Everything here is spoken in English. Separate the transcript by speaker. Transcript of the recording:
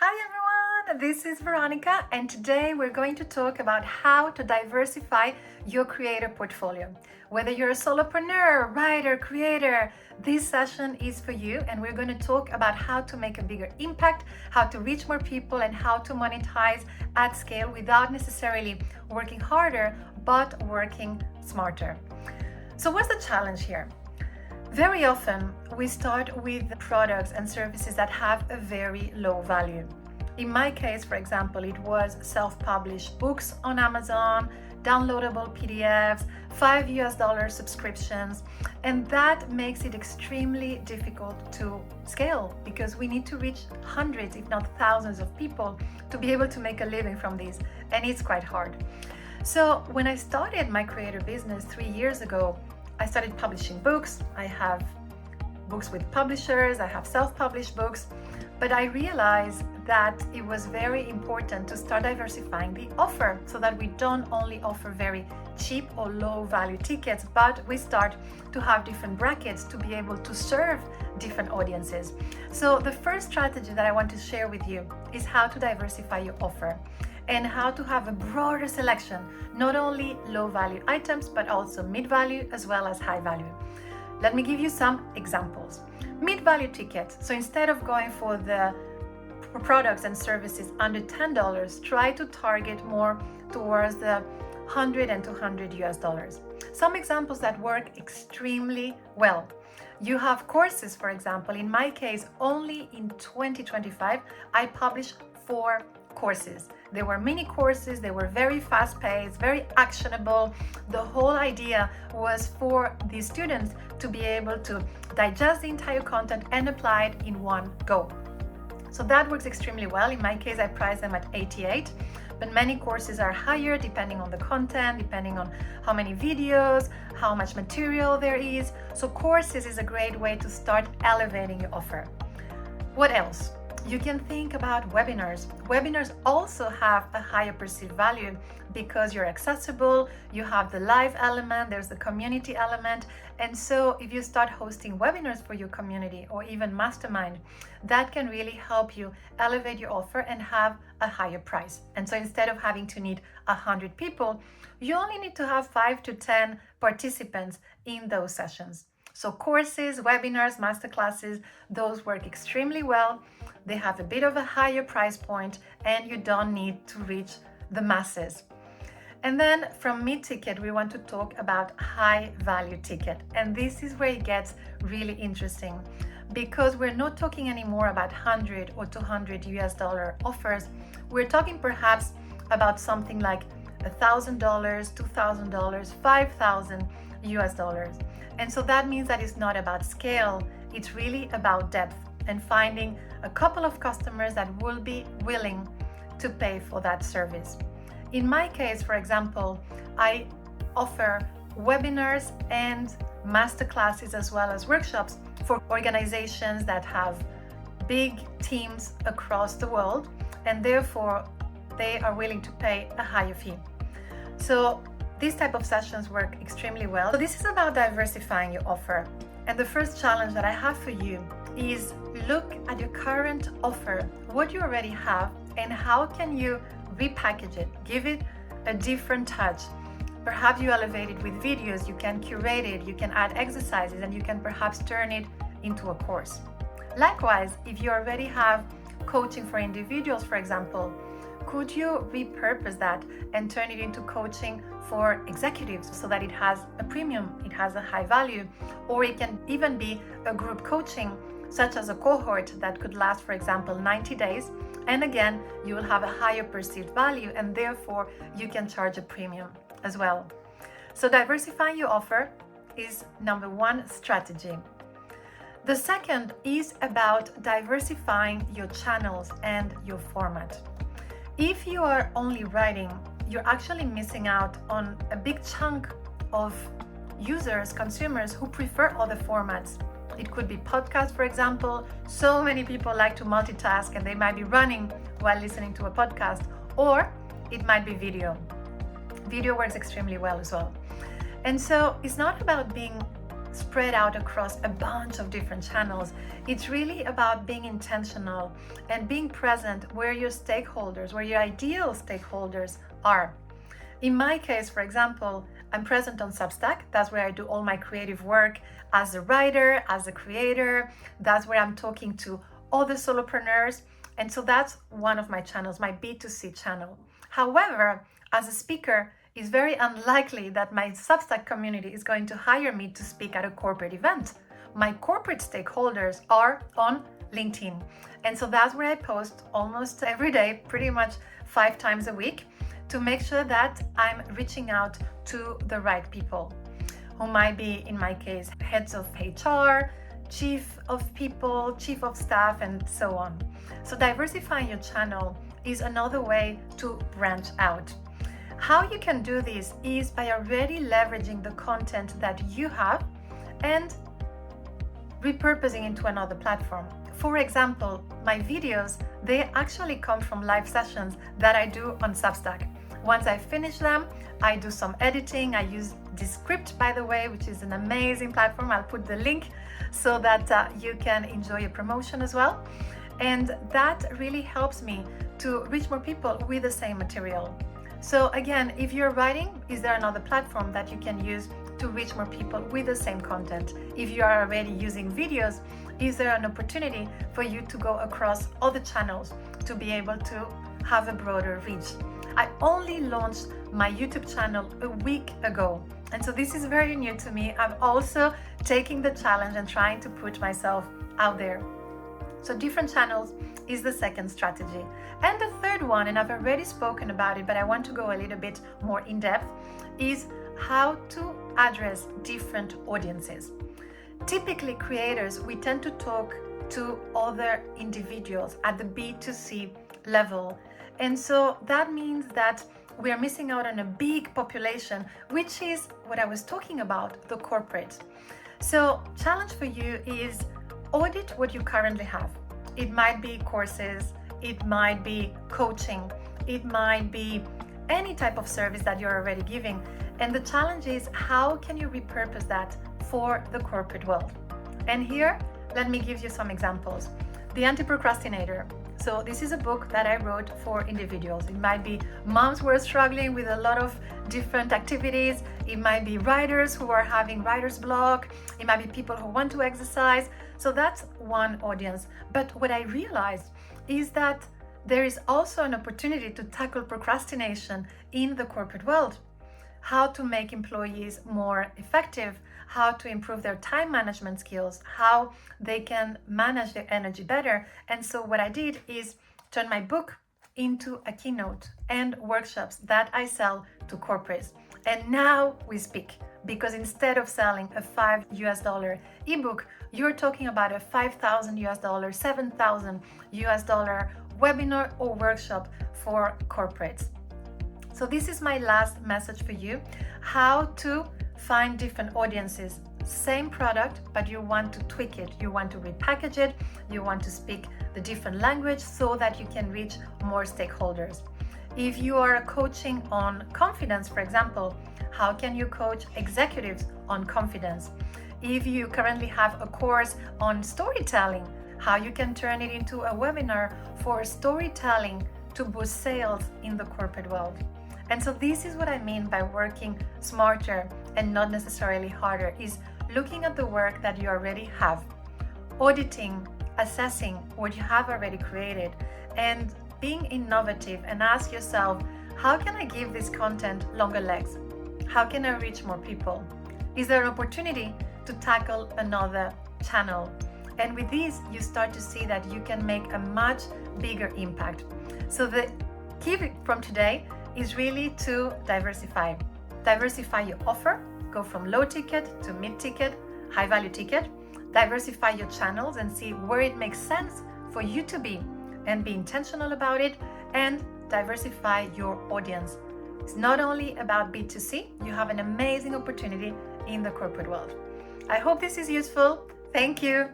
Speaker 1: Hi everyone, this is Veronica, and today we're going to talk about how to diversify your creator portfolio. Whether you're a solopreneur, writer, creator, this session is for you, and we're going to talk about how to make a bigger impact, how to reach more people, and how to monetize at scale without necessarily working harder, but working smarter. So what's the challenge here? Very often, we start with products and services that have a very low value. In my case, for example, it was self-published books on Amazon, downloadable PDFs, $5 subscriptions, and that makes it extremely difficult to scale because we need to reach hundreds, if not thousands of people to be able to make a living from these, and it's quite hard. So when I started my creator business 3 years ago, I started publishing books. I have books with publishers, I have self-published books, but I realized that it was very important to start diversifying the offer so that we don't only offer very cheap or low value tickets, but we start to have different brackets to be able to serve different audiences. So the first strategy that I want to share with you is how to diversify your offer and how to have a broader selection, not only low value items, but also mid value as well as high value. Let me give you some examples. Mid value tickets. So instead of going for the products and services under $10, try to target more towards the $100 and $200. Some examples that work extremely well. You have courses, for example. In my case, only in 2025, I published 4 courses. They were mini courses, they were very fast paced, very actionable. The whole idea was for the students to be able to digest the entire content and apply it in one go. So that works extremely well. In my case, I price them at $88, but many courses are higher depending on the content, depending on how many videos, how much material there is. So courses is a great way to start elevating your offer. What else? You can think about webinars. Webinars also have a higher perceived value because you're accessible, you have the live element, there's the community element. And so if you start hosting webinars for your community or even mastermind, that can really help you elevate your offer and have a higher price. And so instead of having to need 100 people, you only need to have 5 to 10 participants in those sessions. So courses, webinars, masterclasses, those work extremely well. They have a bit of a higher price point and you don't need to reach the masses. And then from mid-ticket, we want to talk about high value ticket. And this is where it gets really interesting because we're not talking anymore about $100 or $200 offers. We're talking perhaps about something like $1,000, $2,000, $5,000. And so that means that it's not about scale, it's really about depth and finding a couple of customers that will be willing to pay for that service. In my case, for example, I offer webinars and masterclasses as well as workshops for organizations that have big teams across the world, and therefore they are willing to pay a higher fee. So these type of sessions work extremely well. So this is about diversifying your offer. And the first challenge that I have for you is look at your current offer, what you already have, and how can you repackage it, give it a different touch. Perhaps you elevate it with videos, you can curate it, you can add exercises, and you can perhaps turn it into a course. Likewise, if you already have coaching for individuals, for example, could you repurpose that and turn it into coaching for executives so that it has a premium, it has a high value, or it can even be a group coaching such as a cohort that could last, for example, 90 days. And again, you will have a higher perceived value and therefore you can charge a premium as well. So diversifying your offer is number 1 strategy. The second is about diversifying your channels and your format. If you are only writing, you're actually missing out on a big chunk of users, consumers who prefer other formats. It could be podcast, for example. So many people like to multitask and they might be running while listening to a podcast, or it might be video. Video works extremely well as well. And so it's not about being spread out across a bunch of different channels. It's really about being intentional and being present where your stakeholders, where your ideal stakeholders are. In my case, for example, I'm present on Substack. That's where I do all my creative work as a writer, as a creator. That's where I'm talking to other solopreneurs. And so that's one of my channels, my B2C channel. However, as a speaker, it's very unlikely that my Substack community is going to hire me to speak at a corporate event. My corporate stakeholders are on LinkedIn. And so that's where I post almost every day, pretty much 5 times a week, to make sure that I'm reaching out to the right people, who might be, in my case, heads of HR, chief of people, chief of staff, and so on. So diversifying your channel is another way to branch out. How you can do this is by already leveraging the content that you have and repurposing into another platform. For example, my videos, they actually come from live sessions that I do on Substack. Once I finish them, I do some editing. I use Descript, by the way, which is an amazing platform. I'll put the link so that you can enjoy a promotion as well. And that really helps me to reach more people with the same material. So again, if you're writing, is there another platform that you can use to reach more people with the same content? If you are already using videos, is there an opportunity for you to go across other channels to be able to have a broader reach? I only launched my YouTube channel a week ago, and so this is very new to me. I'm also taking the challenge and trying to put myself out there. So different channels is the second strategy. And the third one, and I've already spoken about it, but I want to go a little bit more in depth, is how to address different audiences. Typically, creators, we tend to talk to other individuals at the B2C level. And so that means that we are missing out on a big population, which is what I was talking about, the corporate. So challenge for you is audit what you currently have. It might be courses, it might be coaching, it might be any type of service that you're already giving. And the challenge is, how can you repurpose that for the corporate world? And here, let me give you some examples. The Anti-Procrastinator. So this is a book that I wrote for individuals. It might be moms who are struggling with a lot of different activities. It might be writers who are having writer's block. It might be people who want to exercise. So that's one audience. But what I realized is that there is also an opportunity to tackle procrastination in the corporate world. How to make employees more effective, how to improve their time management skills, how they can manage their energy better. And so what I did is turn my book into a keynote and workshops that I sell to corporates. And now we speak, because instead of selling a $5 ebook, you're talking about a $5,000 $7,000 webinar or workshop for corporates. So this is my last message for you: how to find different audiences. Same product, but you want to tweak it. You want to repackage it. You want to speak the different language so that you can reach more stakeholders. If you are coaching on confidence, for example, how can you coach executives on confidence? If you currently have a course on storytelling, how you can turn it into a webinar for storytelling to boost sales in the corporate world. And so this is what I mean by working smarter and not necessarily harder, is looking at the work that you already have, auditing, assessing what you have already created, and being innovative, and ask yourself, how can I give this content longer legs? How can I reach more people? Is there an opportunity to tackle another channel? And with this, you start to see that you can make a much bigger impact. So the key from today is really to diversify. Diversify your offer, go from low ticket to mid ticket, high value ticket. Diversify your channels and see where it makes sense for you to be, and be intentional about it, and diversify your audience. It's not only about B2C, you have an amazing opportunity in the corporate world. I hope this is useful. Thank you.